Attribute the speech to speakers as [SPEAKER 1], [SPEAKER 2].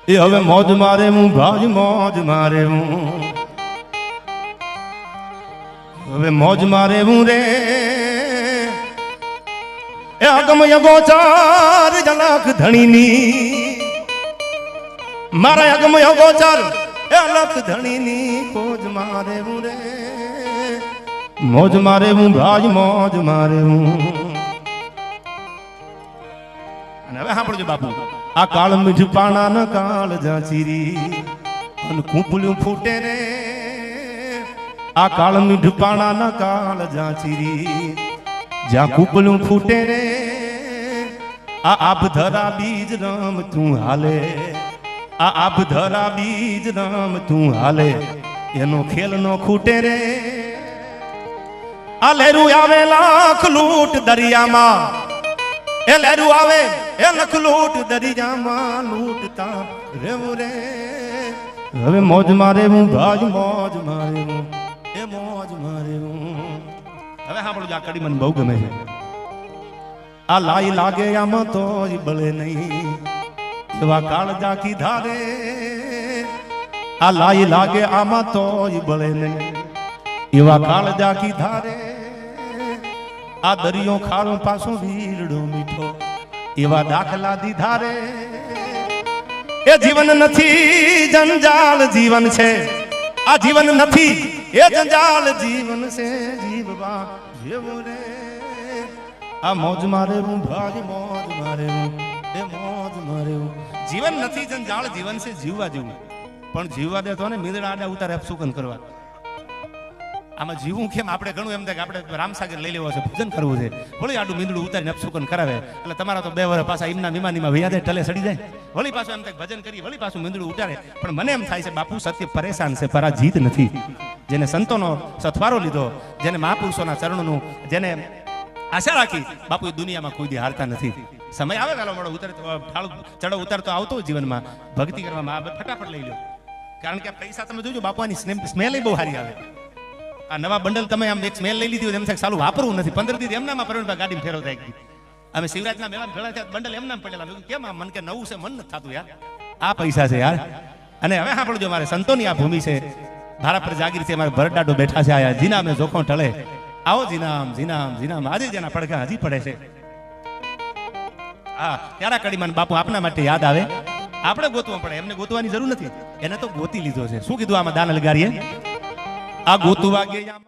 [SPEAKER 1] એ હવે મોજ મારે હું ભાજ મોજ મારે હું હવે મોજ મારે હું રે એ અગમ યગોચાર જલાખ ધણીની મારા અગમ યગોચાર એ લખ ધણીની મોજ મારે હું રે મોજ મારે હું ભાજ મોજ મારે હું. અને હવે સાંભળજો બાપુ, આ કાળ મીઠ પાણા ન કાળ જાચીરી અને કૂપલું ફૂટે રે આ કાળ મીઠ પાણા ન કાળ જાચીરી જ્યાં કૂપલું ફૂટે રે આ આભ ધરા બીજ રામ તું હાલે આ આભ ધરા બીજ રામ તું હાલે એનો ખેલ નો ખૂટે રે આ લહેરું આવે લાખ લૂટ દરિયામાં એ લહેરું આવે એ લખ લૂટ દરિયામાં લૂટતા રેવું રે હવે મોજ મારે હું ભાજ મોજ મારે હું એ મોજ મારે હું. હવે સાંભળો, આ કડી મને બહુ ગમે છે. આ લાઈ લાગે આમાં તો બળે નહીં એવા કાળજા કીધા રે આ લાઈ લાગે આમાં તો બળે નહીં એવા કાળજા કીધા રે આ દરિયો ખારો પાછો વીરડો મીઠો એવા દાખલા દીધા રે એ જીવન નથી જંજાળ જીવન છે આ જીવન નથી એ જંજાળ જીવન છે જીવવા જેવું રે આ મોજ મારે હું ભાગ મોજ મારે હું એ મોજ મારે હું. જીવન નથી જંજાળ જીવન છે જીવવા જેવું પણ જીવવા દે તો ને મીંદડા આડા ઉતારે અપસુકન કરવા. આમાં જીવું કેમ? આપણે ઘણું એમ થાય કે આપણે રામસાગર લઈ લેવો છે, ભજન કરવું છે, વળી આડું મીંદડું ઉતારીને અપસુકન કરાવે એટલે તમારા તો 2 વર્ષ પાછા ઇમના વિમાનીમાં વૈયા જાય, ટલે સડી જાય. વળી પાછું એમ થાય ભજન કરી, વળી પાછું મીંદડું ઉતારે. પણ મને એમ થાય છે બાપુ સત્ય પરેશાન છે, પરાજીત નથી. જેને સંતોનો સથવારો લીધો, જેને મહાપુરુષોના ચરણોનું જેને આશા રાખી, બાપુ એ દુનિયામાં કોઈ દી હારતા નથી. સમય આવે વેલો મોડો ઉતર ચડો ઉતાર તો આવતો જીવનમાં ભક્તિ કરવામાં આ ફટાફટ લઈ લો. કારણ કે પૈસા તમે જોજો બાપાની સ્મેલ બહુ સારી આવે. આ નવા બંડલ તમે આમ એક સ્મેલ લઈ લીધી હોય એમ થાય સાલું વાપરવું નથી. 15 દી એમનામાં પરણવા ગાડીમાં ફેરવતા એક અમે શિવરાજના મેળામાં ભેળા થયા, બંડલ એમનામ પડેલા. કેમ આ મન કે નવું છે, મન નથી થતું યાર, આ પૈસા છે યાર. અને હવે સાંભળજો, મારે સંતોની આ ભૂમિ છે, ભારા પર જાગીર છે, મારે ભરડાડો બેઠા છે આયા જીના મેં જોખો ટળે આવો જીનામ જીનામ જીનામ. આજે જેના પડઘા હજી પડે છે. હા, ત્યારે કડીમાં બાપુ આપના માટે યાદ આવે. આપણે ગોતવું પડે, એમને ગોતવાની જરૂર નથી, એને તો ગોતી લીધો છે. શું કીધું આમાં દાન લગારીએ? આ ગોતવા ગયા